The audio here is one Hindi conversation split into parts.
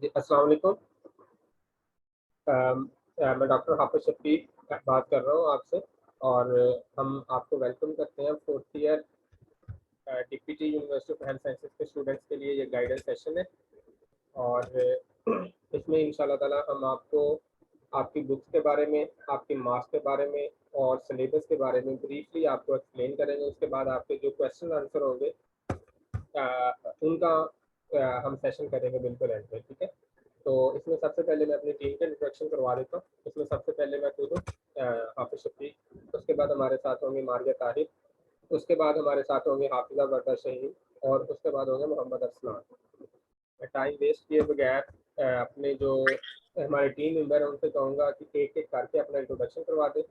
जी, अस्सलाम वालेकुम। मैं डॉक्टर हाफ़िज़ शफ़ी बात कर रहा हूँ आपसे और हम आपको वेलकम करते हैं 4th year DPT university of health sciences के स्टूडेंट्स के लिए ये गाइडेंस सेशन है और इसमें इंशाल्लाह ताला हम आपको आपकी बुक्स के बारे में, आपके मार्क्स के बारे में और सिलेबस के बारे में ब्रीफली आपको एक्सप्लेन करेंगे। उसके बाद आपके जो क्वेश्चन आंसर होंगे उनका हम सेशन करेंगे बिल्कुल एंड में, ठीक है? तो इसमें सबसे पहले मैं अपनी टीम का इंट्रोडक्शन करवा देता हूँ। इसमें सबसे पहले मैं खुद हूँ हाफ़िज़ शफ़ी, उसके बाद हमारे साथ होंगे मारिया ताहिर, उसके बाद हमारे साथ होंगे हाफ़िज़ा बरदा शहीन और उसके बाद होंगे मोहम्मद अरसलान। मैं टाइम वेस्ट किए बगैर अपने जो हमारे टीम मेंबर हैं उनसे कहूँगा कि एक-एक करके अपना इंट्रोडक्शन करवा दें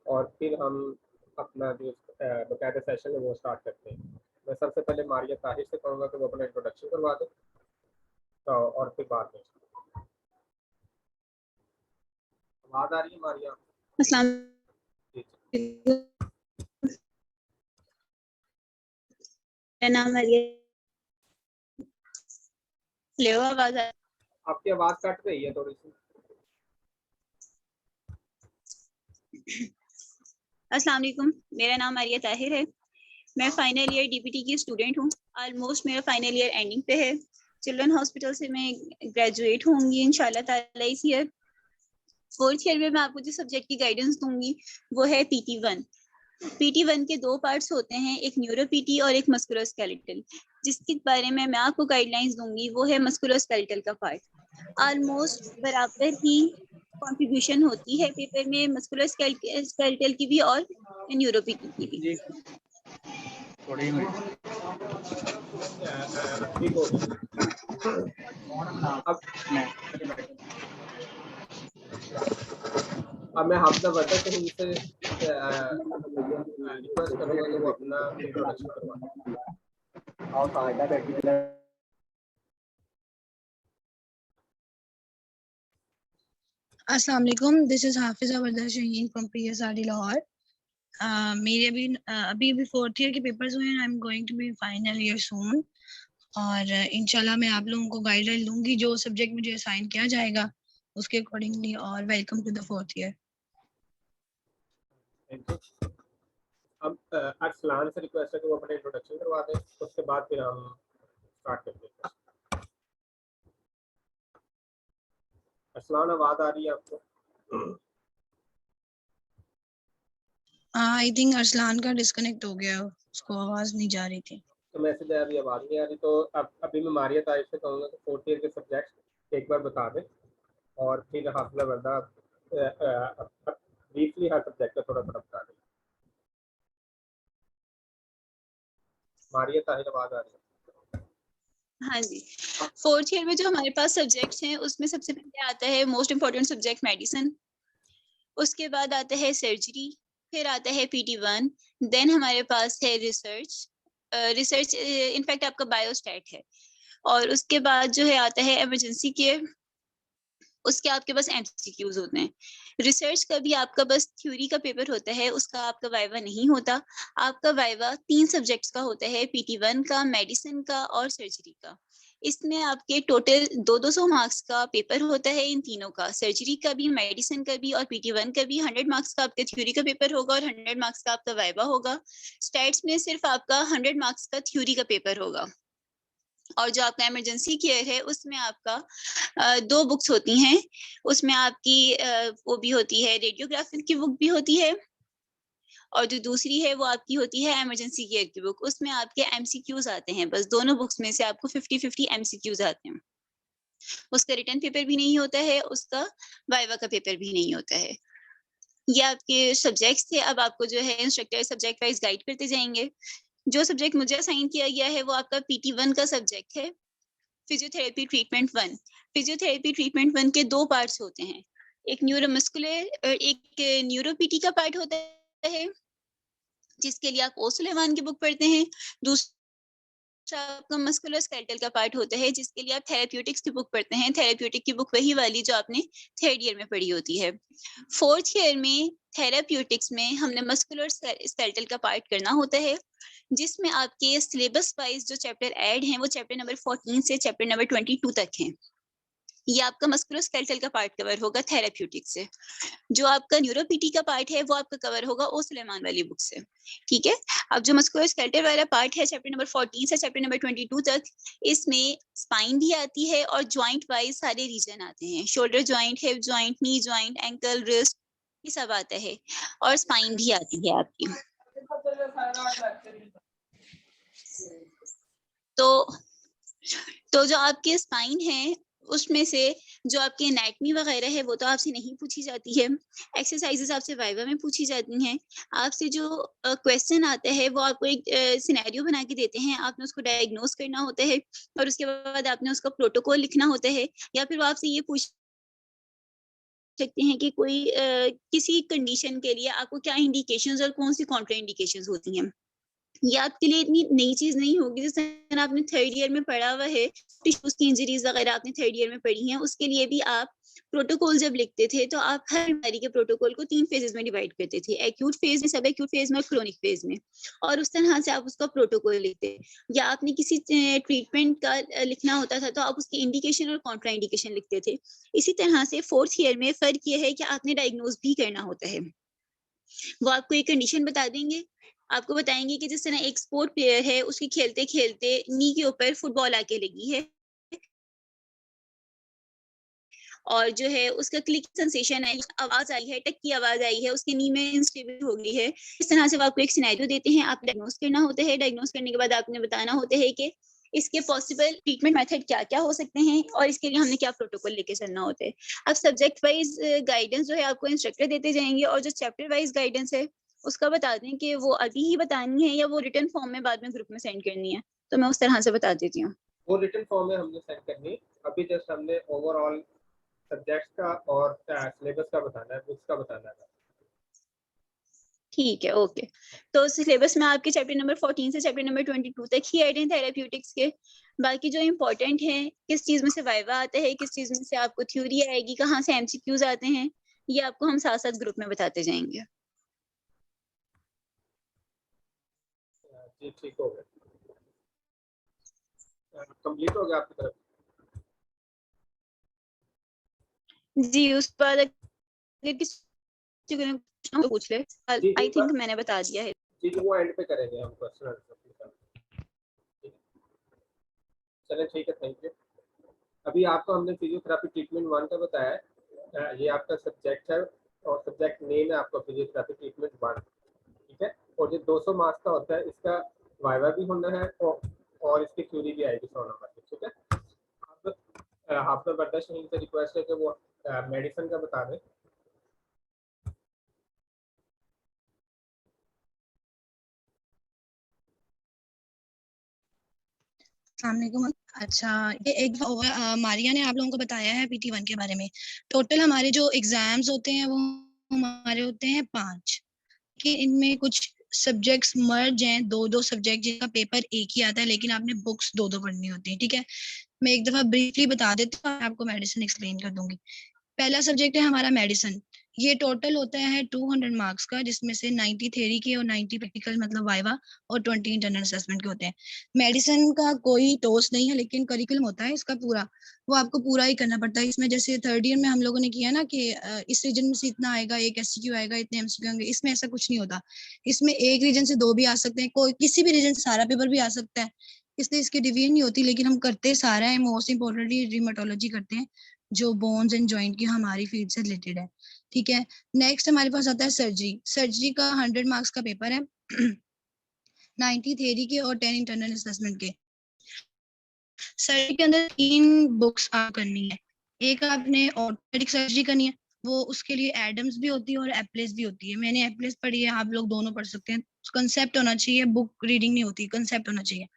और फिर हम अपना जो बाकायदा सेशन है वो स्टार्ट करते हैं। मैं सबसे पहले मारिया ताहिर से कहूँगा कि वो अपना इंट्रोडक्शन करवा दें और फिर बाद में आवाज़ आ रही है मारिया? अस्सलाम जी, वालेकुम। मेरा नाम मरियम। हेलो, आवाज आ आपकी आवाज़ कट रही है थोड़ी-सी। अस्सलाम वालेकुम। मेरा नाम मरिया ताहिर है। मैं फाइनल ईयर डीपीटी की स्टूडेंट हूँ। ऑलमोस्ट मेरा फाइनल ईयर एंडिंग पे है। चिल्ड्रन हॉस्पिटल से मैं ग्रेजुएट होंगी इंशाल्लाह ताला इस ईयर। 4th ईयर में मैं आपको जो सब्जेक्ट की गाइडेंस दूंगी वो है PT1। PT1 के 2 पार्ट्स होते हैं, एक न्यूरोपीटी और एक मस्कुलोस्केलेटल। जिसके बारे में मैं आपको गाइडलाइंस दूंगी वो है मस्कुलोस्केलेटल का पार्ट। ऑलमोस्ट बराबर ही कंट्रीब्यूशन होती है पेपर में मस्कुलोस्केलेटल की भी और न्यूरोपीटी की भी। जी। ठीक हो गई। अब मैं हाफ़िज़ा बरदा शहीन से रिक्वेस्ट करूँगा कि वो अपना इंट्रोडक्शन करवा दें। अस्सलाम वालेकुम, this is Hafiza Barda Shaheen from PSRD Lahore. मेरे अभी 4th ईयर के पेपर्स हुए हैं। I am going to be final year soon और इंशाल्लाह मैं आप लोगों को गाइडलाइन दूंगी जो सब्जेक्ट मुझे असाइन किया जाएगा उसके अकॉर्डिंगली। और welcome to the 4th year. Thank you. अब अरसलान से रिक्वेस्ट है कि वो अपना इंट्रोडक्शन करवा दें, उसके बाद फिर हम स्टार्ट करते हैं। अरसलान आवाज़ आ रही है आपको? आई थिंक अरसलान का डिस्कनेक्ट हो गया, उसको आवाज़ नहीं जा रही थी। तो मैसेज आया अभी आवाज़ नहीं आ रही, तो अब अभी मैं मारिया ताहिर से कहूँगा कि 4th ईयर के सब्जेक्ट्स एक बार बता दें और फिर हाफ़िज़ा बरदा ब्रीफली हर सब्जेक्ट का थोड़ा-थोड़ा बता दें। मारिया ताहिर आवाज़ आ रही है? हाँ जी, 4th ईयर में जो हमारे पास सब्जेक्ट्स हैं उसमें सबसे पहले आता है मोस्ट इम्पोर्टेंट सब्जेक्ट मेडिसिन। उसके बाद आता है सर्जरी, फिर आता है PT1, देन हमारे पास है रिसर्च। रिसर्च इनफैक्ट आपका बायोस्टैट है। और उसके बाद जो है आता है इमरजेंसी केयर। उसके आपके पास एमसीक्यूज होते हैं। रिसर्च का भी आपका बस थ्योरी का पेपर होता है, उसका आपका वाइवा नहीं होता। आपका वाइवा 3 सब्जेक्ट्स का होता है, PT1 का, मेडिसिन का और सर्जरी का। इसमें आपके टोटल 200 मार्क्स का पेपर होता है इन तीनों का, सर्जरी का भी, मेडिसिन का भी और PT1 का भी। 100 मार्क्स का आपका थ्योरी का पेपर होगा और 100 मार्क्स का आपका वाइवा होगा। स्टैट्स में सिर्फ आपका 100 मार्क्स का थ्योरी का पेपर होगा। और जो आपका इमरजेंसी केयर है उसमें आपका 2 बुक्स होती हैं। उसमें आपकी वो भी होती है, रेडियोग्राफी की बुक भी होती है और जो दूसरी है वो आपकी होती है इमरजेंसी केयर की बुक। उसमें आपके एमसीक्यूज आते हैं, बस दोनों बुक्स में से आपको 50-50 एमसीक्यूज आते हैं। उसका रिटन पेपर भी नहीं होता है, उसका वाइवा का पेपर भी नहीं होता है। ये आपके सब्जेक्ट्स थे। अब आपको जो है इंस्ट्रक्टर सब्जेक्ट वाइज गाइड करते जाएंगे। जो सब्जेक्ट मुझे असाइन किया गया है वो आपका PT1 का सब्जेक्ट है, फिजियोथेरेपी ट्रीटमेंट 1। फिजियोथेरेपी ट्रीटमेंट 1 के 2 पार्ट्स होते हैं, एक न्यूरोमस्कुलर एक न्यूरोपीटी का पार्ट होता है जिसके लिए आप ओ सुलेमान की बुक पढ़ते हैं। दूसरा आपका मस्कुलोस्केलेटल का पार्ट होता है जिसके लिए आप थेरेप्यूटिक्स की बुक पढ़ते हैं। थेरेप्यूटिक की बुक वही वाली जो आपने 3rd ईयर में पढ़ी होती है। 4th ईयर में थेरेप्यूटिक्स में हमने मस्कुलोस्केलेटल का पार्ट करना होता है, जिसमें आपके सिलेबस वाइज जो चैप्टर ऐड हैं वो चैप्टर नंबर 14 से चैप्टर नंबर 22 तक हैं। ये आपका मस्कुलोस्केलेटल का पार्ट कवर होगा थेराप्यूटिक से। जो आपका न्यूरोपीटी का पार्ट है वो आपका कवर होगा ओ सुलेमान वाली बुक से, ठीक है। अब जो मस्कुलोस्केलेटल वाला पार्ट है चैप्टर नंबर 14 से चैप्टर नंबर 22 तक, इसमें स्पाइन भी आती है और जॉइंट वाइज सारे रीजन आते हैं। Shoulder joint, hip joint, knee joint, ankle, wrist, ये सब आता है और स्पाइन भी आती है आपकी। तो जो आपके स्पाइन है उसमें से जो आपकी एनाटमी वगैरह है वो तो आपसे नहीं पूछी जाती है। एक्सरसाइजेस आपसे वाइवा में पूछी जाती हैं। आपसे जो क्वेश्चन आता है वो आपको एक सिनेरियो बना के देते हैं, आपने उसको डायग्नोस करना होता है और उसके बाद आपने उसका प्रोटोकॉल लिखना होता है। या फिर वो आपसे ये पूछ सकते हैं कि कोई किसी कंडीशन के लिए आपको क्या इंडिकेशंस और कौन सी कॉन्ट्रा इंडिकेशंस होती हैं। ये आपके लिए इतनी नई चीज नहीं होगी। जैसे आपने 3rd ईयर में पढ़ा हुआ है, टिश्यूज की इंजरीज वगैरह आपने 3rd ईयर में पढ़ी हैं, उसके लिए भी आप प्रोटोकॉल जब लिखते थे तो आप हर बीमारी के प्रोटोकॉल को 3 फेजेस में डिवाइड करते थे, एक्यूट फेज में, सब एक्यूट फेज में और क्रोनिक फेज में, और उस तरह से आप उसका प्रोटोकॉल लिखते। या आपने किसी ट्रीटमेंट का लिखना होता था तो आप उसकी इंडिकेशन और कॉन्ट्रा इंडिकेशन लिखते थे। इसी तरह से 4th ईयर में फर्क ये है कि आपने डायग्नोज भी करना होता है। वो आपको एक कंडीशन बता देंगे, आपको बताएंगे कि जिस तरह एक स्पोर्ट प्लेयर है, उसकी खेलते खेलते नी के ऊपर फुटबॉल आके लगी है और जो है उसका क्लिक सेंसेशन है, आवाज आई है, टक की आवाज आई है, उसके नी में इंस्टेबिलिटी हो गई है। इस तरह से वो आपको एक सिनेरियो देते हैं, आप डायग्नोस करना होता है। डायग्नोस करने के बाद आपने बताना होता है कि इसके पॉसिबल ट्रीटमेंट मेथड क्या क्या हो सकते हैं और इसके लिए हमने क्या प्रोटोकॉल लेके चलना होता है। अब सब्जेक्ट वाइज गाइडेंस जो है आपको इंस्ट्रक्टर देते जाएंगे, और जो चैप्टर वाइज गाइडेंस है उसका बता दें कि वो अभी ही बतानी है या वो रिटन फॉर्म में बाद में ग्रुप में सेंड करनी है, तो मैं उस तरह से बता देती हूँ। वो रिटन फॉर्म में हमने सेंड करनी है। अभी जस्ट हमने ओवरऑल सब्जेक्ट्स का और सिलेबस का बताना है, बुक्स का बताना है। ठीक है, ओके। तो सिलेबस में आपके चैप्टर नंबर 14 से चैप्टर नंबर 22 तक ही ऐड हैं थेराप्यूटिक्स के। बाकी जो इम्पोर्टेंट है, किस चीज में से वाइवा आता है, किस चीज में से आपको थ्योरी आएगी, कहाँ से एमसीक्यूज आते हैं, ये आपको हम साथ साथ ग्रुप में बताते जाएंगे। जी ठीक हो गया, कंप्लीट हो गया आपकी तरफ? जी, उस पर अगर किसी को पूछना हो तो पूछ ले। आई थिंक मैंने बता दिया है। जी वो एंड पे करेंगे हम क्वेश्चन आंसर। चलिए ठीक है, थैंक यू। अभी आपको हमने फिजियोथेरेपी ट्रीटमेंट 1 का बताया है, ये आपका सब्जेक्ट है और सब्जेक्ट नेम है आपका फिजियोथेरेपी ट्रीटमेंट 1, ठीक है। और ये 200 मार्क्स का होता है, इसका वाइवा भी होना है और इसकी थ्योरी भी आएगी 100 नंबर की, ठीक है। अब आपका बर्दा शहीन से रिक्वेस्ट है कि वो मेडिसिन का बता दें। अच्छा, ये एक मारिया ने आप लोगों को बताया है PT1 के बारे में। टोटल हमारे जो एग्जाम्स होते हैं वो हमारे होते हैं 5, कि इनमें कुछ सब्जेक्ट्स मर्ज हैं, 2-2 सब्जेक्ट जिनका पेपर एक ही आता है, लेकिन आपने बुक्स 2-2 पढ़नी होती है, ठीक है। मैं एक दफा ब्रीफली बता देती हूँ, आपको मेडिसिन एक्सप्लेन कर दूंगी। पहला सब्जेक्ट है हमारा मेडिसिन। ये टोटल होता है 200 मार्क्स का, जिसमें से 90 थ्योरी के और 90 प्रैक्टिकल मतलब वाइवा और 20 इंटरनल असेसमेंट के होते हैं। मेडिसिन का कोई टोस नहीं है, लेकिन करिकुलम होता है इसका पूरा, वो आपको पूरा ही करना पड़ता है। इसमें जैसे 3rd ईयर में हम लोगों ने किया ना कि इस रीजन में से इतना आएगा, एक SCQ आएगा, इतने MCQ आएंगे, इसमें ऐसा कुछ नहीं होता। इसमें एक रीजन से 2 भी आ सकते हैं, कोई किसी भी रीजन से सारा पेपर भी आ सकता है, इसलिए इसकी डिवीजन नहीं होती। लेकिन हम करते सारा है, मोस्ट इंपोर्टेंटली रिमेटोलॉजी करते हैं, जो बोन्स एंड जॉइंट की हमारी फील्ड से रिलेटेड है, ठीक है। नेक्स्ट हमारे पास आता है सर्जरी। सर्जरी का 100 मार्क्स का पेपर है, 90 थ्योरी के और 10 इंटरनल असेसमेंट के। सर्जरी के अंदर 3 बुक्स आप करनी है। एक आपने ऑर्थोपेडिक सर्जरी करनी है, वो उसके लिए एडम्स भी होती है और एप्लेस भी होती है। मैंने एप्लेस पढ़ी है, आप लोग दोनों पढ़ सकते हैं। कंसेप्ट होना चाहिए, बुक रीडिंग नहीं होती, कंसेप्ट होना चाहिए।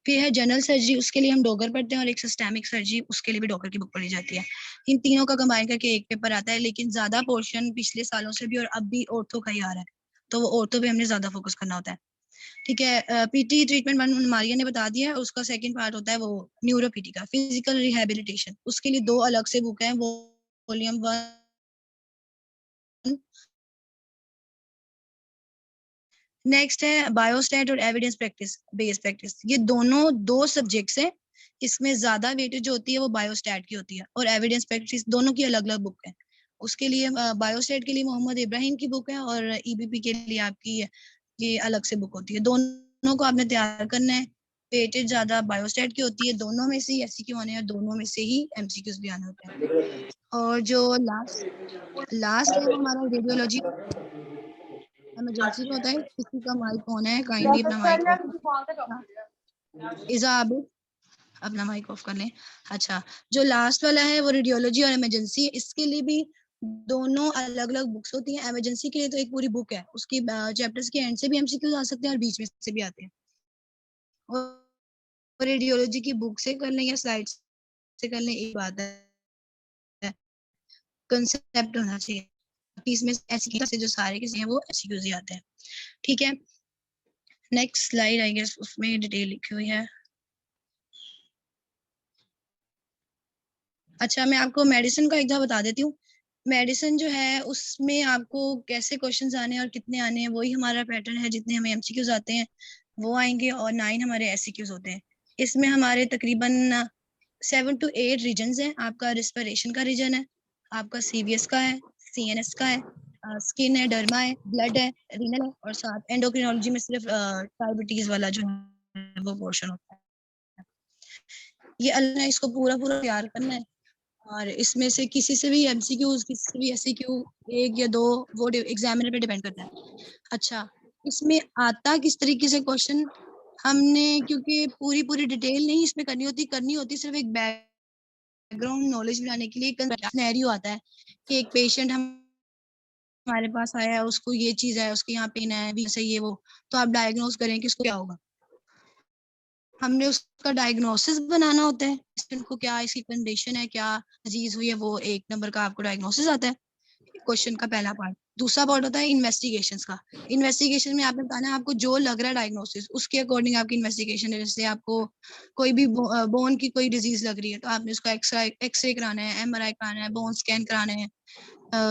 फिर है जनरल सर्जरी, उसके लिए हम डॉगर पढ़ते हैं, और एक सिस्टेमिक सर्जरी, उसके लिए भी डॉगर की बुक पढ़ी जाती है। इन तीनों का कंबाइन करके एक पेपर आता है, लेकिन ज्यादा पोर्शन पिछले सालों से भी और अब भी ऑर्थो का ही आ रहा है, तो वो ऑर्थो पे हमने ज्यादा फोकस करना होता है, ठीक है। PT ट्रीटमेंट 1 मारिया ने बता दिया है, उसका सेकंड पार्ट होता है वो न्यूरो PT का, फिजिकल रिहेबिलिटेशन। उसके लिए 2 अलग से बुक है, वो वॉल्यूम 1। नेक्स्ट है बायोस्टैट और एविडेंस प्रैक्टिस बेस्ड प्रैक्टिस। ये दोनों 2 सब्जेक्ट्स हैं इसमें ज्यादा वेटेज जो होती है वो बायोस्टैट की होती है और एविडेंस प्रैक्टिस दोनों की अलग अलग बुक है। उसके लिए बायोस्टैट के लिए मोहम्मद इब्राहिम की बुक है और ईबीपी के लिए आपकी ये अलग से बुक होती है। दोनों को आपने तैयार करना है। वेटेज ज्यादा बायोस्टैट की होती है, दोनों में से ही एमसीक्यू आने हैं और दोनों में से ही एमसीक्यूज भी आने होते हैं। और जो लास्ट है वो हमारा रेडियोलॉजी इमरजेंसी का होता है। किसी का माइक ऑन है, काइंडली अपना माइक ऑफ इजाब अपना माइक ऑफ कर लें। अच्छा, जो लास्ट वाला है वो रेडियोलॉजी और इमरजेंसी है। इसके लिए भी दोनों अलग अलग बुक्स होती हैं। इमरजेंसी के लिए तो एक पूरी बुक है, उसकी चैप्टर्स के एंड से भी एमसीक्यूज आ सकते हैं और बीच में से भी आते हैं। और रेडियोलॉजी की बुक से कर लें या स्लाइड से कर लें, एक बात है, कंसेप्ट होना चाहिए। इसमें एमसीक्यू से जो सारे के हैं वो एमसीक्यूज ही आते हैं। ठीक है, नेक्स्ट स्लाइड आई गेस उसमें डिटेल लिखी हुई है। अच्छा, मैं आपको मेडिसिन का एक दफा बता देती हूँ। मेडिसिन जो है उसमें आपको कैसे क्वेश्चंस आने हैं और कितने आने हैं वही हमारा पैटर्न है। जितने हमें एमसीक्यूज आते हैं वो आएंगे और 9 हमारे एससीक्यूज होते हैं। इसमें हमारे तकरीबन 7 to 8 रीजन्स हैं। आपका रिस्पिरेशन का रीजन है, आपका सीवीएस का है, सीएनएस का है, स्किन है, डर्मा है, ब्लड है, रीनल है और साथ एंडोक्रिनोलॉजी में सिर्फ डायबिटीज वाला जो है वो पोर्शन होता है। ये अल्लाह ने इसको पूरा पूरा तैयार करना है और इसमें से किसी से भी एमसीक्यूज, किसी से भी एससीक्यू, एक या दो, वो एग्जामिनर पे डिपेंड करता है। अच्छा, इसमें आता किस तरीके से क्वेश्चन हमने, क्योंकि पूरी पूरी डिटेल नहीं इसमें करनी होती सिर्फ एक बैकग्राउंड नॉलेज बनाने के लिए। सिनेरियो आता है कि एक पेशेंट हमारे पास आया है, उसको ये चीज है, उसके यहाँ पेन है, भी सही है वो, तो आप डायग्नोज करें कि इसको क्या होगा। हमने उसका डायग्नोसिस बनाना होता है, को क्या इसकी कंडीशन है, क्या डिजीज हुई है, वो 1 नंबर का आपको डायग्नोसिस आता है क्वेश्चन का पहला पार्ट। दूसरा पार्ट होता है इन्वेस्टिगेशंस का। इन्वेस्टिगेशन में आपने बताना है आपको जो लग रहा है डायग्नोसिस, उसके अकॉर्डिंग आपकी इन्वेस्टिगेशन है। जैसे आपको कोई भी बोन की कोई डिजीज लग रही है तो आपने उसका एक्सरे कराना है, एमआरआई कराना है, बोन स्कैन कराना है,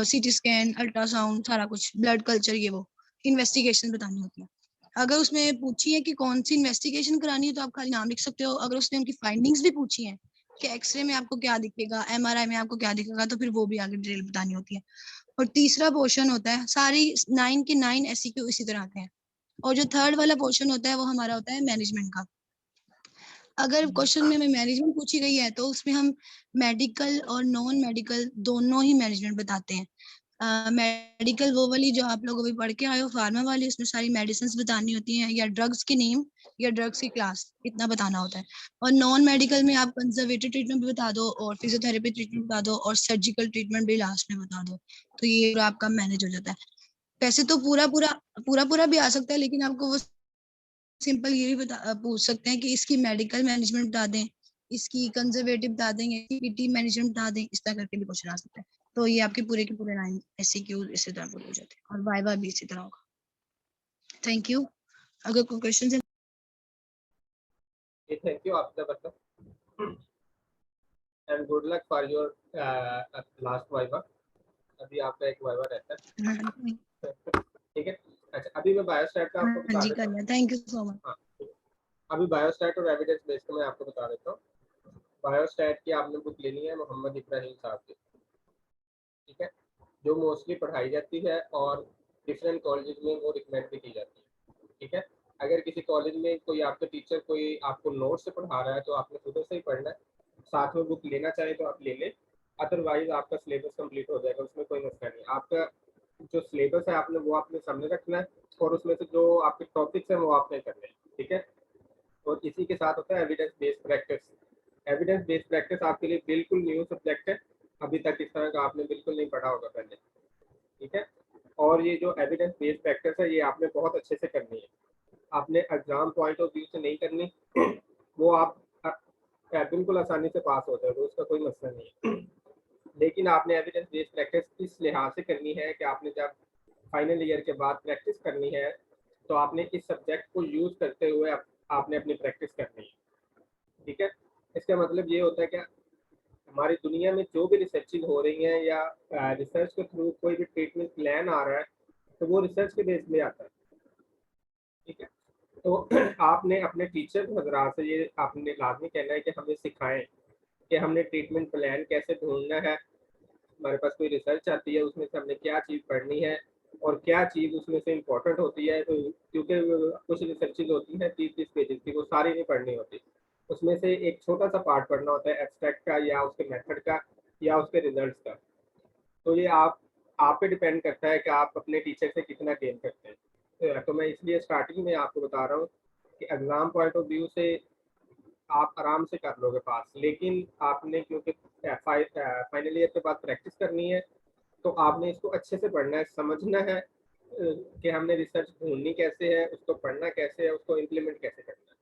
सीटी स्कैन, अल्ट्रासाउंड, सारा कुछ, ब्लड कल्चर, ये वो इन्वेस्टिगेशन बतानी होती है। अगर उसमें पूछी है कि कौन सी इन्वेस्टिगेशन करानी है तो आप खाली नाम लिख सकते हो। अगर उसने उनकी फाइंडिंग्स भी पूछी हैं कि एक्सरे में आपको क्या दिखेगा, एमआरआई में आपको क्या दिखेगा, तो फिर वो भी आगे डिटेल बतानी होती है। और तीसरा पोर्शन होता है, सारी 9 के 9 एससीक्यू इसी तरह आते हैं। और जो थर्ड वाला पोर्शन होता है वो हमारा होता है मैनेजमेंट का। अगर क्वेश्चन में हमें मैनेजमेंट पूछी गई है तो उसमें हम मेडिकल और नॉन मेडिकल दोनों ही मैनेजमेंट बताते हैं। मेडिकल वो वाली जो आप लोग अभी पढ़ के आए हो, फार्मा वाली, उसमें सारी मेडिसिन बतानी होती हैं या ड्रग्स की नेम या ड्रग्स की क्लास, इतना बताना होता है। और नॉन मेडिकल में आप कंजर्वेटिव ट्रीटमेंट भी बता दो और फिजियोथेरेपी ट्रीटमेंट बता दो और सर्जिकल ट्रीटमेंट भी लास्ट में बता दो, तो ये पूरा आपका मैनेज हो जाता है। वैसे तो पूरा भी आ सकता है, लेकिन आपको वो सिंपल ये भी पूछ सकते हैं कि इसकी मेडिकल मैनेजमेंट बता दें, इसकी कंजर्वेटिव बता देंगे, पीटी मैनेजमेंट बता दें, इस तरह करके भी क्वेश्चन आ सकता है। तो ये आपके पूरे के पूरे 9 एससीक्यू इसी तरह पूरे हो जाते हैं और वाइवा भी इसी तरह होगा। Thank you. अगर कोई क्वेश्चन है थैंक यू आपका मतलब, and good luck for your last viva. अभी आपका एक वाइवा रहता है, ठीक है। अच्छा, अभी मैं बायोस्टैट का आपको बता जी देता हूँ। Thank you so much. हाँ, अभी बायोस्टैट और एविडेंस बेस का मैं आपको बता देता हूँ। बायोस्टैट की आपने बुक लेनी है मोहम्मद इब्राहिम साहब की, ठीक है, जो मोस्टली पढ़ाई जाती है और डिफरेंट कॉलेज में वो रिकमेंड भी की जाती है, ठीक है। अगर किसी कॉलेज में कोई आपका टीचर कोई आपको नोट से पढ़ा रहा है तो आपने खुद से ही पढ़ना है। साथ में बुक लेना चाहे तो आप ले लें, अदरवाइज आपका सिलेबस कंप्लीट हो जाएगा, उसमें कोई मसला नहीं। आपका जो सिलेबस है आपने वो अपने सामने रखना है और उसमें से जो आपके टॉपिक्स हैं वो आपने करने हैं, ठीक है। और इसी के साथ होता है evidence based practice. Evidence based practice आपके लिए बिल्कुल न्यू सब्जेक्ट है, अभी तक इस तरह का आपने बिल्कुल नहीं पढ़ा होगा पहले, ठीक है। और ये जो एविडेंस बेस्ड प्रैक्टिस है ये आपने बहुत अच्छे से करनी है, आपने एग्जाम पॉइंट ऑफ व्यू से नहीं करनी। वो आप बिल्कुल आसानी से पास हो जाएगा, उसका कोई मसला नहीं है। लेकिन आपने एविडेंस बेस्ड प्रैक्टिस इस लिहाज से करनी है कि आपने जब फाइनल ईयर के बाद प्रैक्टिस करनी है तो आपने इस सब्जेक्ट को यूज करते हुए आपने अपनी प्रैक्टिस करनी है, ठीक है। इसका मतलब ये होता है कि हमारी दुनिया में जो भी रिसर्चिंग हो रही है या रिसर्च के थ्रू कोई भी ट्रीटमेंट प्लान आ रहा है तो वो रिसर्च के बेस में आता है, ठीक है। तो आपने अपने टीचर हजरात से ये आपने लाजमी कहना है कि हमें सिखाएं कि हमने ट्रीटमेंट प्लान कैसे ढूंढना है, हमारे पास कोई रिसर्च आती है उसमें से हमने क्या चीज़ पढ़नी है और क्या चीज़ उसमें से इम्पोर्टेंट होती है, क्योंकि कुछ रिसर्चेज होती हैं 30-30 पेजेस की, वो सारी नहीं पढ़नी होती, उसमें से एक छोटा सा पार्ट पढ़ना होता है एब्स्ट्रैक्ट का या उसके मेथड का या उसके रिजल्ट्स का। तो ये आप पे डिपेंड करता है कि आप अपने टीचर से कितना गेन करते हैं। तो मैं इसलिए स्टार्टिंग में आपको बता रहा हूँ कि एग्ज़ाम पॉइंट ऑफ व्यू से आप आराम से कर लोगे पास, लेकिन आपने क्योंकि फाइनल ईयर के बाद प्रैक्टिस करनी है, तो आपने इसको अच्छे से पढ़ना है, समझना है कि हमने रिसर्च ढूंढनी कैसे है, उसको पढ़ना कैसे है, उसको इम्प्लीमेंट कैसे करना है।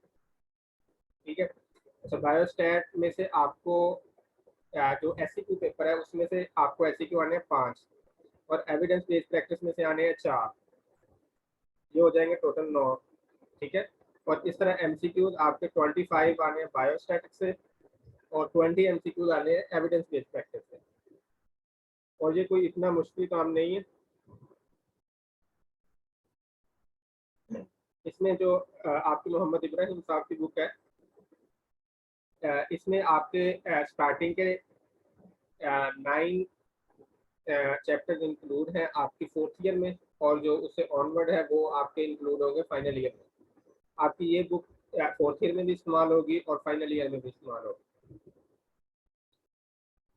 ठीक है। अच्छा, बायोस्टैट में से आपको जो SCQ पेपर है उसमें से आपको SCQ आने हैं 5 और एविडेंस बेस्ड प्रैक्टिस में से आने हैं 4, ये हो जाएंगे टोटल 9। ठीक है। और इस तरह MCQs आपके 25 आने हैं बायोस्टैटिक्स से और 20 MCQs आने हैं एविडेंस बेस्ड प्रैक्टिस से, और ये कोई इतना मुश्किल काम नहीं है। इसमें जो आपकी मोहम्मद इब्राहिम साहब की बुक है, इसमें आपके स्टार्टिंग के 9 चैप्टर्स इंक्लूड हैं आपकी 4th ईयर में, और जो उससे ऑनवर्ड है वो आपके इंक्लूड होंगे फाइनल ईयर में। आपकी ये बुक 4th ईयर में भी इस्तेमाल होगी और फाइनल ईयर में भी इस्तेमाल होगी।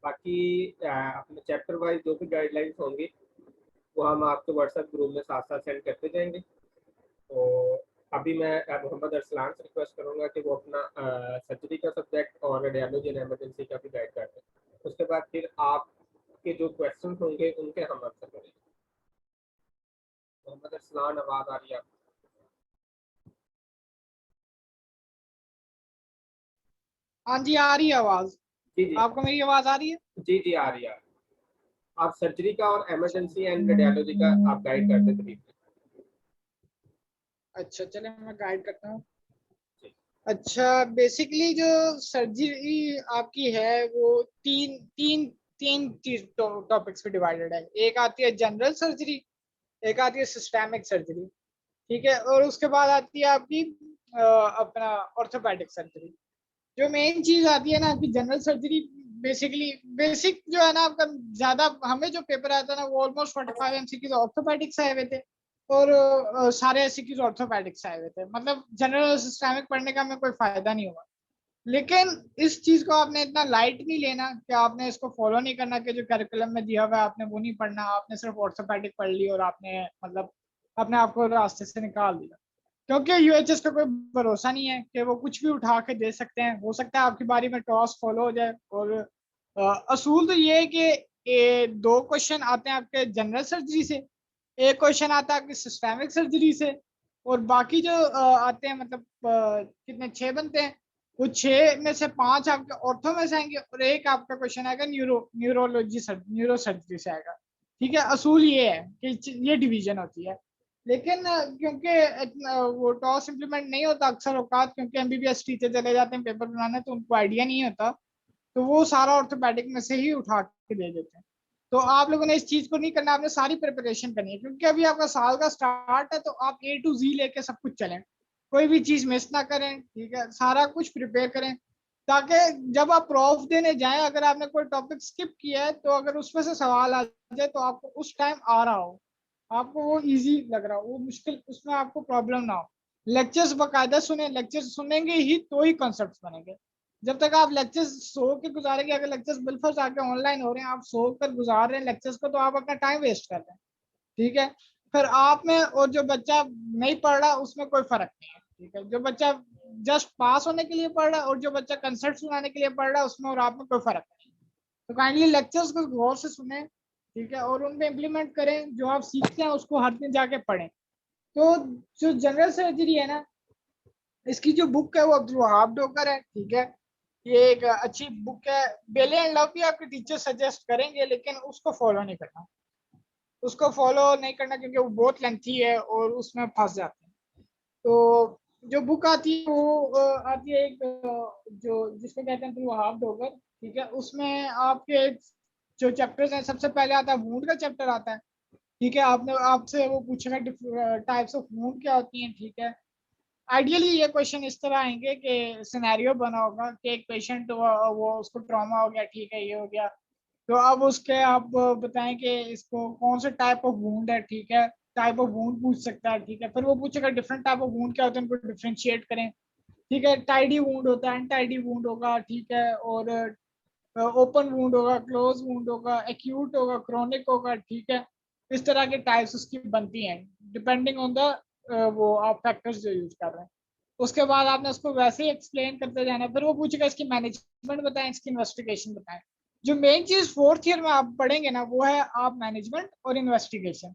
बाकी अपने चैप्टर वाइज जो भी गाइडलाइंस होंगी वो हम आपको व्हाट्सएप ग्रुप में साथ साथ सेंड करते जाएंगे। तो अभी मैं मोहम्मद अरसलान से रिक्वेस्ट करूंगा कि वो अपना सर्जरी का सब्जेक्ट और रेडियोलॉजी एंड इमरजेंसी का भी गाइड कर दें। उसके बाद फिर आपके जो क्वेश्चन होंगे उनके हम आंसर करेंगे। मोहम्मद अरसलान, आवाज़ आ रही है? हाँ जी, आ रही है आवाज। जी जी आपको मेरी आवाज आ रही है? जी जी आ रही है। आप सर्जरी का और अच्छा इमरजेंसी एंड रेडियोलॉजी का आप गाइड कर देते हैं। अच्छा, चले मैं गाइड करता हूँ। जी। अच्छा, बेसिकली जो सर्जरी आपकी है वो तीन तीन तीन टॉपिक्स पे डिवाइडेड है। एक आती है जनरल सर्जरी, एक आती है सिस्टेमिक सर्जरी, ठीक है, और उसके बाद आती है आपकी अपना ऑर्थोपेडिक सर्जरी। जो मेन चीज आती है ना आपकी जनरल सर्जरी, बेसिकली बेसिक जो है ना आपका, ज्यादा हमें जो पेपर आता है ना वो ऑलमोस्ट 45 MCQs ऑर्थोपेडिक से आए हुए थे और सारे SCQs ऑर्थोपेडिक से आए हुए थे। मतलब जनरल और सिस्टेमिक पढ़ने का हमें कोई फायदा नहीं हुआ। लेकिन इस चीज को आपने इतना लाइट नहीं लेना कि आपने इसको फॉलो नहीं करना कि जो करिकुलम में दिया हुआ है आपने वो नहीं पढ़ना, आपने सिर्फ ऑर्थोपेडिक पढ़ ली और आपने मतलब अपने आप को रास्ते से निकाल दिया। क्योंकि UHS का कोई भरोसा नहीं है कि वो कुछ भी उठा के दे सकते हैं। हो सकता है आपकी बारी में टॉस फॉलो हो जाए। और असूल तो ये है कि 2 क्वेश्चन आते हैं आपके जनरल सर्जरी से, एक क्वेश्चन आता है आपकी सिस्टेमिक सर्जरी से, और बाकी जो आते हैं मतलब कितने 6 बनते हैं, वो 6 में से 5 आपके ऑर्थो में से आएंगे और एक आपका क्वेश्चन आएगा न्यूरो सर्जरी से आएगा। ठीक है, असूल ये है कि ये डिवीजन होती है। लेकिन क्योंकि वो टॉस इम्प्लीमेंट नहीं होता अक्सर औकात, क्योंकि MBBS टीचर चले जाते हैं पेपर बनाने तो उनको आइडिया नहीं होता, तो वो सारा ऑर्थोपेडिक में से ही उठा के दे देते हैं। तो आप लोगों ने इस चीज को नहीं करना, आपने सारी प्रिपरेशन करनी है, क्योंकि अभी आपका साल का स्टार्ट है तो आप A to Z लेके सब कुछ चलें, कोई भी चीज मिस ना करें। ठीक है, सारा कुछ प्रिपेयर करें ताकि जब आप प्रॉफ देने जाएं, अगर आपने कोई टॉपिक स्किप किया है तो अगर उसमें से सवाल आ जाए तो आपको उस टाइम आ रहा हो, आपको वो इजी लग रहा हो, वो मुश्किल उसमें आपको प्रॉब्लम ना हो। लेक्चर्स बकायदा सुने, लेक्चर्स सुनेंगे ही तो ही कॉन्सेप्ट्स बनेंगे। जब तक आप लेक्चर्स सो के गुजारेंगे, अगर लेक्चर्स बिलफर्ज आके ऑनलाइन हो रहे हैं, आप सो कर गुजार रहे हैं लेक्चर्स को, तो आप अपना टाइम वेस्ट कर रहे हैं। ठीक है, फिर आप में और जो बच्चा नहीं पढ़ रहा उसमें कोई फर्क नहीं है। ठीक है, जो बच्चा जस्ट पास होने के लिए पढ़ रहा है और जो बच्चा कंसेप्ट सुनाने के लिए पढ़ रहा है, उसमें और आप में कोई फर्क नहीं है। तो काइंडली लेक्चर्स को गौर से सुने, ठीक है, और उन पे इम्प्लीमेंट करें। जो आप सीखते हैं उसको हर दिन जाके पढ़ें। तो जो जनरल सर्जरी है ना, इसकी जो बुक है वो अब्दुल वहाब डोकर है। ठीक है, ये एक अच्छी बुक है। बेले एंड लव भी आपके टीचर सजेस्ट करेंगे, लेकिन उसको फॉलो नहीं करना, उसको फॉलो नहीं करना क्योंकि वो बहुत लेंथी है और उसमें फंस जाते हैं। तो जो बुक आती है वो आती है एक जो जिसको कहते हैं अब्दुल वहाब डोकर। ठीक है, उसमें आपके जो चैप्टर्स हैं, सबसे पहले आता है वूंड का चैप्टर आता है। ठीक है, आपने आपसे वो पूछेगा टाइप्स ऑफ वूंड क्या होती हैं। ठीक है, आइडियली ये क्वेश्चन इस तरह आएंगे कि सिनेरियो बना होगा कि एक पेशेंट वो उसको ट्रॉमा हो गया, ठीक है, ये हो गया, तो अब उसके आप बताएं कि इसको कौन से टाइप ऑफ वुंड है, ठीक है, टाइप ऑफ वुंड पूछ सकता है, ठीक है, फिर वो पूछेगा डिफरेंट टाइप ऑफ वुंड क्या होते हैं, उनको डिफरेंशिएट करें, ठीक है, टाइडी वुंड होता है, अनटाइडी वुंड होगा, ठीक है, और ओपन वुंड होगा, क्लोज वुंड होगा, एक्यूट होगा, क्रोनिक होगा, ठीक है, इस तरह के टाइप्स उसकी बनती हैं डिपेंडिंग ऑन द वो आप फैक्टर्स जो यूज कर रहे हैं। उसके बाद आपने उसको वैसे ही एक्सप्लेन करते जाना है, फिर वो पूछेगा इसकी मैनेजमेंट बताएं, इसकी इन्वेस्टिगेशन बताएं। जो मेन चीज फोर्थ ईयर में आप पढ़ेंगे ना, वो है आप मैनेजमेंट और इन्वेस्टिगेशन,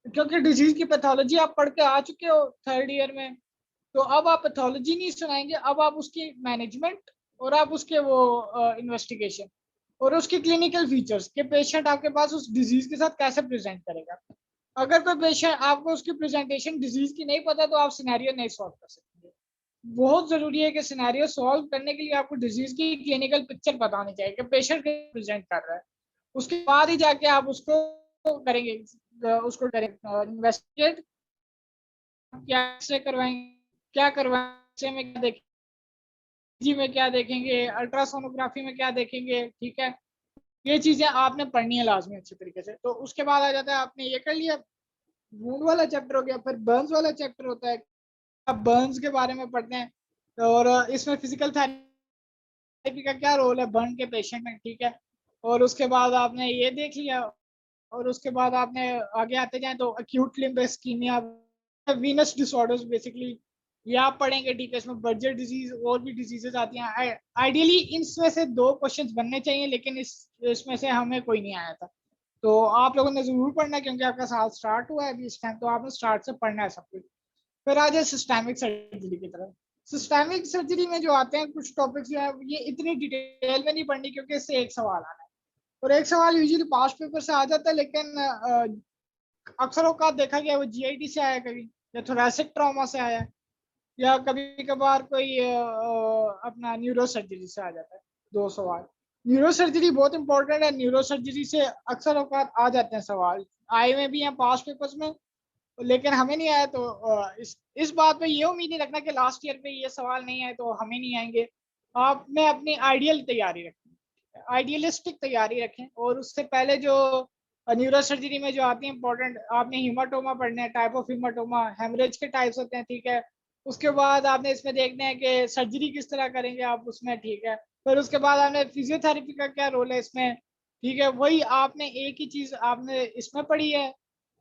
क्योंकि डिजीज की पैथोलॉजी आप पढ़ के आ चुके हो थर्ड ईयर में, तो अब आप पैथोलॉजी नहीं सुनाएंगे, अब आप उसकी मैनेजमेंट और आप उसके वो इन्वेस्टिगेशन और उसकी क्लिनिकल फीचर्स के पेशेंट आपके पास उस डिजीज के साथ कैसे प्रेजेंट करेगा। अगर कोई पेशेंट आपको उसकी प्रेजेंटेशन डिजीज की नहीं पता तो आप सिनेरियो नहीं सॉल्व कर सकते। बहुत जरूरी है कि सिनेरियो सॉल्व करने के लिए आपको डिजीज की क्लिनिकल पिक्चर पता होनी चाहिए कि पेशेंट प्रेजेंट कर रहा है, उसके बाद ही जाके आप उसको करेंगे, उसको करेंगे इन्वेस्टिगेट, क्या से करवाएंगे, क्या करवाएंगे में क्या देखेंगे, जी में क्या देखेंगे, अल्ट्रासोनोग्राफी में क्या देखेंगे, ठीक है, ये चीजें आपने पढ़नी है लाजमी अच्छे तरीके से। तो उसके बाद आ जाता है, आपने ये कर लिया, वुंड वाला चैप्टर हो गया, फिर बर्न्स वाला चैप्टर होता है, अब बर्न्स के बारे में पढ़ते हैं और इसमें फिजिकल थेरेपी का क्या रोल है बर्न के पेशेंट में, ठीक है, और उसके बाद आपने ये देख लिया, और उसके बाद आपने आगे आते जाए तो acute limb ischaemia, venous disorders basically ये आप पढ़ेंगे, ठीक है, इसमें बर्जर डिजीज और भी डिजीजेस आती हैं। आइडियली इसमें से 2 क्वेश्चंस बनने चाहिए, लेकिन इसमें से हमें कोई नहीं आया था, तो आप लोगों ने जरूर पढ़ना क्योंकि आपका साल स्टार्ट हुआ है अभी इस टाइम, तो आपने स्टार्ट से पढ़ना है सब कुछ। फिर आ जाए सिस्टेमिक सर्जरी की तरफ। सिस्टेमिक सर्जरी में जो आते हैं कुछ टॉपिक्स जो है ये इतनी डिटेल में नहीं पढ़नी क्योंकि इससे एक सवाल आना है, और एक सवाल यूजुअली पास्ट पेपर से आ जाता है, लेकिन अक्सर औकात देखा गया वो जीआईटी से आया, कभी या थोरेसिक ट्रॉमा से आया, या कभी कभार कोई अपना न्यूरो सर्जरी से आ जाता है। 2 सवाल न्यूरो सर्जरी बहुत इंपॉर्टेंट है, न्यूरो सर्जरी से अक्सर औकात आ जाते हैं सवाल, आए में भी हैं पास्ट पेपर्स में, लेकिन हमें नहीं आया, तो इस बात पे ये उम्मीद नहीं रखना कि लास्ट ईयर पे ये सवाल नहीं आए तो हमें नहीं आएंगे। आपने अपनी आइडियल तैयारी रखें, आइडियलिस्टिक तैयारी रखें, और उससे पहले जो न्यूरो सर्जरी में जो आती है इंपॉर्टेंट, आपने हीमाटोमा पढ़ना है, टाइप ऑफ हीमाटोमा, हेमरेज के टाइप्स होते हैं, ठीक है, उसके बाद आपने इसमें देखना है कि सर्जरी किस तरह करेंगे आप उसमें, ठीक है, फिर उसके बाद आपने फिजियोथेरेपी का क्या रोल है इसमें, ठीक है, वही आपने एक ही चीज आपने इसमें पढ़ी है।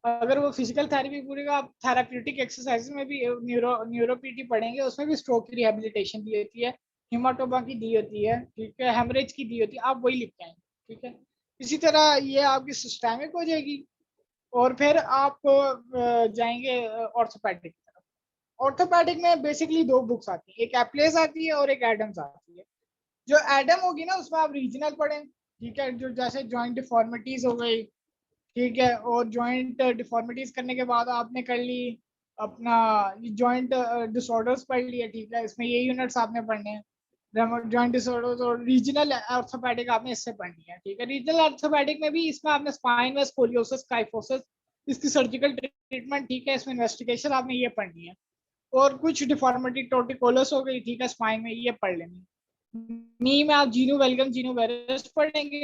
अगर वो फिजिकल थेरेपी पूरी का आप थेराप्यूटिक एक्सरसाइज में भी न्यूरोपीटी पढ़ेंगे, उसमें भी स्ट्रोक की रिहेबिलिटेशन दी होती है, हिमाटोमा की दी होती है, ठीक है, हेमरेज की दी होती है, आप वही लिख के आएंगे, ठीक है। इसी तरह ये आपकी सिस्टेमिक हो जाएगी, और फिर आप जाएंगे ऑर्थोपेडिक की तरफ। ऑर्थोपेडिक में बेसिकली 2 बुक्स आती है, एक एप्लेस आती है और एक एडम्स आती है। जो एडम होगी ना उसमें आप रीजनल पढ़ें, ठीक है, जो जैसे जॉइंट डिफॉर्मिटीज हो गई, ठीक है, और जॉइंट डिफॉर्मिटीज करने के बाद आपने कर ली अपना जॉइंट डिसऑर्डर्स पढ़ लिया, ठीक है, इसमें ये यूनिट्स आपने पढ़ने हैं, जॉइंट डिसऑर्डर्स, और रीजनल ऑर्थोपेडिक आपने इससे पढ़नी है, ठीक है। रीजनल ऑर्थोपेडिक में भी इसमें आपने स्पाइन में स्कोलियोसिस, काइफोसिस, इसकी सर्जिकल ट्रीटमेंट, ठीक है, इसमें इन्वेस्टिगेशन आपने ये पढ़नी है, और कुछ डिफॉर्मिटी टोटिकोलस हो गई, ठीक है, स्पाइन में ये पढ़ लेनी। नी में आप जीनो वेलगम, जीनो वेरस पढ़ेंगे,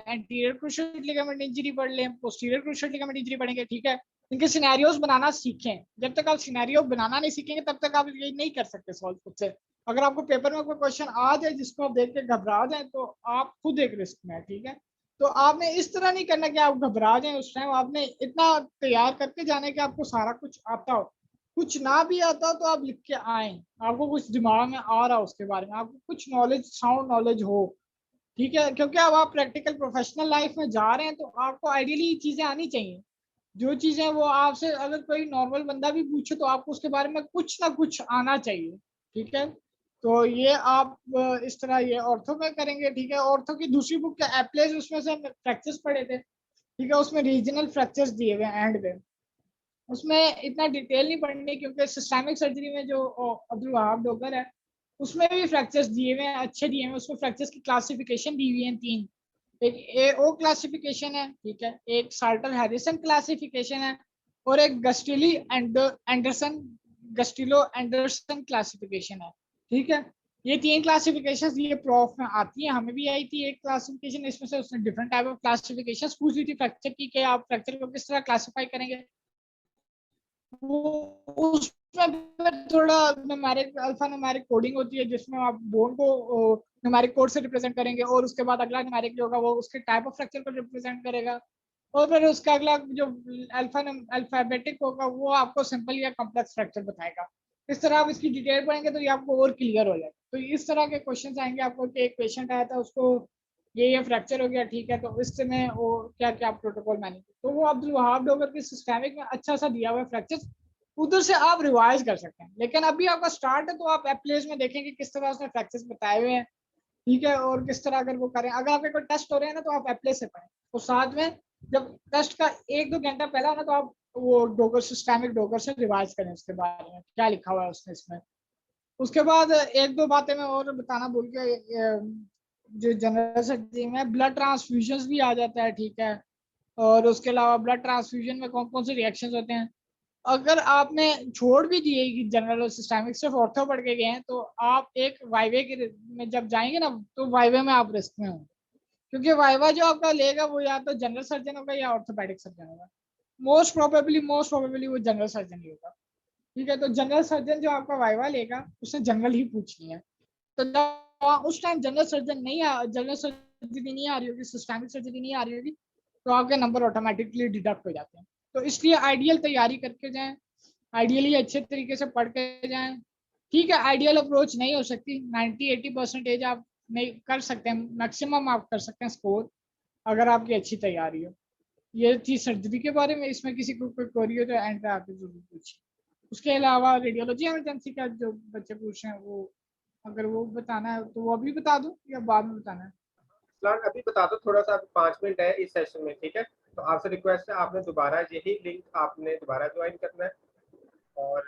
एंटीरियर क्रूशियल लिगामेंट इंजरी पढ़ लें, पोस्टीरियर क्रूशियल लिगामेंट इंजरी पढ़ेंगे, ठीक है। इनके सिनेरियोस बनाना सीखें, जब तक आप सिनेरियो बनाना नहीं सीखेंगे तब तक आप ये नहीं कर सकते सॉल्व खुद से। अगर आपको पेपर में कोई क्वेश्चन आ जाए जिसको आप देख के घबरा जाए तो आप खुद एक रिस्क में है, ठीक है। तो आपने इस तरह नहीं करना कि आप घबरा जाए उस टाइम, आपने इतना तैयार करके जाना है कि आपको सारा कुछ आता हो, कुछ ना भी आता तो आप लिख के आए, आपको कुछ दिमाग में आ रहा हो उसके बारे में, आपको कुछ नॉलेज, साउंड नॉलेज हो, ठीक है, क्योंकि अब आप प्रैक्टिकल प्रोफेशनल लाइफ में जा रहे हैं तो आपको आइडियली चीजें आनी चाहिए। जो चीजें वो आपसे अगर कोई नॉर्मल बंदा भी पूछे तो आपको उसके बारे में कुछ ना कुछ आना चाहिए, ठीक है। तो ये आप इस तरह ये ऑर्थो में करेंगे, ठीक है। ऑर्थो की दूसरी बुक क्या एप्लेस, उसमें से फ्रैक्चर्स पढ़े थे, ठीक है, उसमें रीजनल फ्रैक्चर्स दिए हुए एंड में, उसमें इतना डिटेल नहीं पढ़नी क्योंकि सिस्टेमिक सर्जरी में जो अब्दुल वहाब डॉक्टर है उसमें भी फ्रैक्चर्स दिए हुए हैं, अच्छे दिए हुए हैं, उसमें फ्रैक्चर्स की क्लासिफिकेशन दी हुई है 3, एक एओ क्लासिफिकेशन है, ठीक है, एक साल्टर हैरिसन क्लासिफिकेशन है, और एक गस्टिली एंडरसन गस्टिलो एंडरसन क्लासिफिकेशन है, ठीक है। ये 3 क्लासिफिकेशन ये प्रोफ में आती है, हमें भी आई थी एक क्लासिफिकेशन, इसमें से उसने डिफरेंट टाइप ऑफ क्लासिफिकेशन पूछ ली थी फ्रैक्चर की कि आप फ्रैक्चर को किस तरह क्लासिफाई करेंगे। वो उसमें थोड़ा न्यूमेरिक अल्फा न्यूमेरिक कोडिंग होती है जिसमें आप बोन को न्यूमेरिक कोड से रिप्रेजेंट करेंगे और उसके बाद अगला न्यूमेरिक जो होगा वो उसके टाइप ऑफ फ्रैक्चर को रिप्रेजेंट करेगा और फिर उसका अगला जो अल्फाबेटिक होगा वो आपको सिंपल या कॉम्प्लेक्स फ्रैक्चर बताएगा। इस तरह आप इसकी डिटेल पढ़ेंगे तो ये आपको और क्लियर हो जाएगा। तो इस तरह के क्वेश्चन आएंगे आपको कि एक पेशेंट आया था उसको ये फ्रैक्चर हो गया, ठीक है, तो इस समय वो क्या क्या प्रोटोकॉल मैनेज, तो वो अब्दुल वहाब डोगर के सिस्टेमिक में अच्छा सा दिया हुआ है फ्रैक्चर, उधर से आप रिवाइज कर सकते हैं। लेकिन अभी आपका स्टार्ट है तो आप एप्लेस में देखेंगे किस तरह उसने फ्रैक्चर्स बताए हुए हैं, ठीक है, और किस तरह अगर वो करें, अगर आपके कोई टेस्ट हो रहे हैं ना तो आप एप्लेस से पढ़ें, तो साथ में जब टेस्ट का 1-2 घंटा पहला हो ना तो आप वो डोगर सिस्टेमिक डोगर से रिवाइज करें उसके बारे में क्या लिखा हुआ है उसने इसमें। उसके बाद 1-2 बातें मैं और बताना भूल गया, जो जनरल सर्जरी में ब्लड ट्रांसफ्यूजन भी आ जाता है, ठीक है, और उसके अलावा ब्लड ट्रांसफ्यूजन में कौन कौन से रिएक्शंस होते हैं। अगर आपने छोड़ भी दिए कि जनरल और सिस्टेमिक सिर्फ ऑर्थो पढ़ के गए हैं तो आप एक वाइवे के में जब जाएंगे ना तो वाइवे में आप रिस्क में होंगे, क्योंकि वाइवा जो आपका लेगा वो या तो जनरल सर्जन होगा या ऑर्थोपेडिक सर्जन होगा। मोस्ट प्रोबेबली वो जनरल सर्जन ही होगा, ठीक है। तो जनरल सर्जन जो आपका वाइवा लेगा उसने जनरल ही पूछनी है, तो जब उस टाइम जनरल सर्जरी नहीं आ रही होगी, सिस्टेमिक सर्जरी नहीं आ रही होगी, तो आपके नंबर ऑटोमेटिकली डिडक्ट हो जाते हैं। तो इसलिए आइडियल तैयारी करके जाएं, आइडियली अच्छे तरीके से पढ़ के जाएं, ठीक है। आइडियल अप्रोच नहीं हो सकती, 90-80% आप नहीं कर सकते हैं, मैक्सिमम आप कर सकते हैं स्कोर अगर आपकी अच्छी तैयारी हो। ये थी सर्जरी के बारे में, इसमें किसी को कोई क्वेरी हो तो एंड पे आके जरूर पूछिए। उसके अलावा रेडियोलॉजी इमरजेंसी का जो बच्चे पूछ रहे हैं वो अगर वो बताना है तो वो अभी बता दूं या बाद में बताना है? प्लान अभी बता दो, थोड़ा सा 5 मिनट है इस सेशन में, ठीक है। तो आपसे रिक्वेस्ट है आपने दोबारा यही लिंक आपने दोबारा ज्वाइन करना है और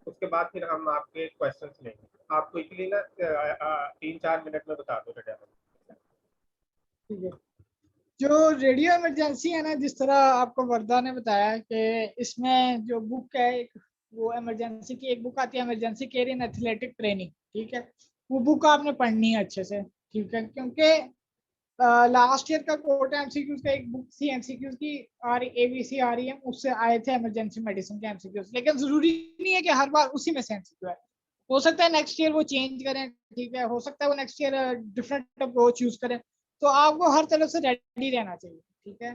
उसके बाद फिर हम आपके क्वेश्चंस लेंगे। आप क्विकली ना 3-4 मिनट में बता दो बेटा। ठीक है। जो रेडियो इमरजेंसी है ना, जिस तरह आपको वर्दा ने बताया कि इसमें जो बुक है एक वो इमरजेंसी की एक बुक आती है इमरजेंसी केयर इन एथलेटिक ट्रेनिंग, ठीक है, वो बुक आपने पढ़नी है अच्छे से, ठीक है, क्योंकि लास्ट ईयर का कोर्ट एमसीक्यूज का एक बुक थी एमसीक्यूज की एबीसी आरईएम, उससे आए थे इमरजेंसी मेडिसिन के एमसीक्यूज, लेकिन जरूरी नहीं है कि हर बार उसी में से एमसीक्यू है, हो सकता है नेक्स्ट ईयर वो चेंज करें, ठीक है, हो सकता है वो next year different approach use करें, तो आपको हर तरफ से रेडी रहना चाहिए, ठीक है।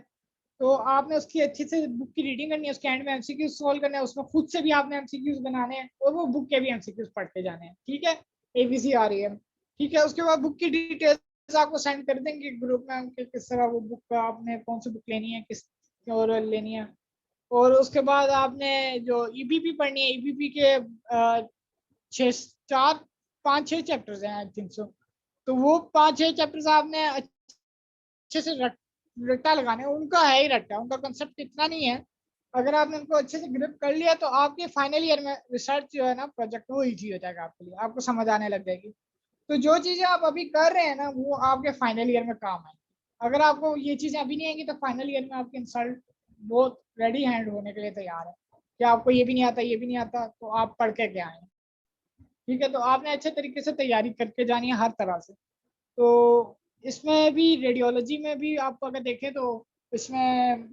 तो आपने उसकी अच्छी से बुक की रीडिंग करनी है, उसके एंड में एमसीक्यूज सॉल्व करना है, उसमें खुद से भी आपने एमसीक्यूज बनाने हैं और वो बुक के भी एमसीक्यूज पढ़ते जाने हैं, ठीक है, एबीसी आरईएम, ठीक है। उसके बाद बुक की डिटेल्स आपको सेंड कर देंगे ग्रुप में कि किस तरह वो बुक आपने कौन सी बुक लेनी है, किस और लेनी है। और उसके बाद आपने जो ईबीपी पढ़नी है, ईबीपी के 5-6 चैप्टर्स हैं आई थिंक सो, तो वो 5-6 चैप्टर्स आपने अच्छे से रट्टा लगाने, उनका है ही रट्टा, उनका कंसेप्ट इतना नहीं है, अगर आपने उनको अच्छे से ग्रिप कर लिया तो आपके फाइनल ईयर में रिसर्च जो है ना प्रोजेक्ट वो इजी हो जाएगा आपके लिए, आपको समझ आने लग जाएगी। तो जो चीजें आप अभी कर रहे हैं ना वो आपके फाइनल ईयर में काम आएंगी, अगर आपको ये चीजें अभी नहीं आएंगी तो फाइनल ईयर में आपकी इंसल्ट बहुत रेडी हैंड होने के लिए तैयार है कि आपको ये भी नहीं आता ये भी नहीं आता तो आप पढ़ के क्या आए, ठीक है। तो आपने अच्छे तरीके से तैयारी करके जानी है हर तरह से। तो इसमें भी रेडियोलॉजी में भी आप अगर देखें तो इसमें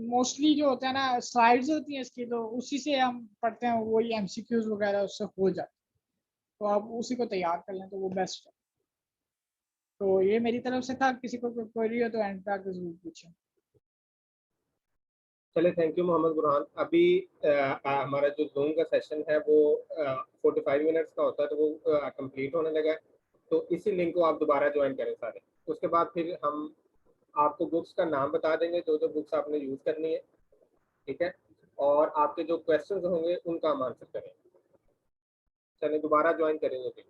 मोस्टली जो होता है ना स्लाइड्स होती हैं इसकी, तो उसी से हम पढ़ते हैं, वही एमसीक्यूज वगैरह उससे हो जाते, तो आप उसी को तैयार कर लें तो वो बेस्ट है। तो ये मेरी तरफ से था, किसी को कोई क्वेरी हो तो एंड पे आके जरूर पूछें। चले, थैंक यू मोहम्मद बुरहान। अभी हमारा जो जूम का सेशन है वो 45 मिनट्स का होता है, तो वो कंप्लीट होने लगा है, तो इसी लिंक को आप दोबारा ज्वाइन करें सारे। उसके बाद फिर हम आपको बुक्स का नाम बता देंगे जो जो बुक्स आपने यूज़ करनी है, ठीक है, और आपके जो क्वेश्चंस होंगे उनका हम आंसर करेंगे। चलिए दोबारा ज्वाइन करेंगे फिर।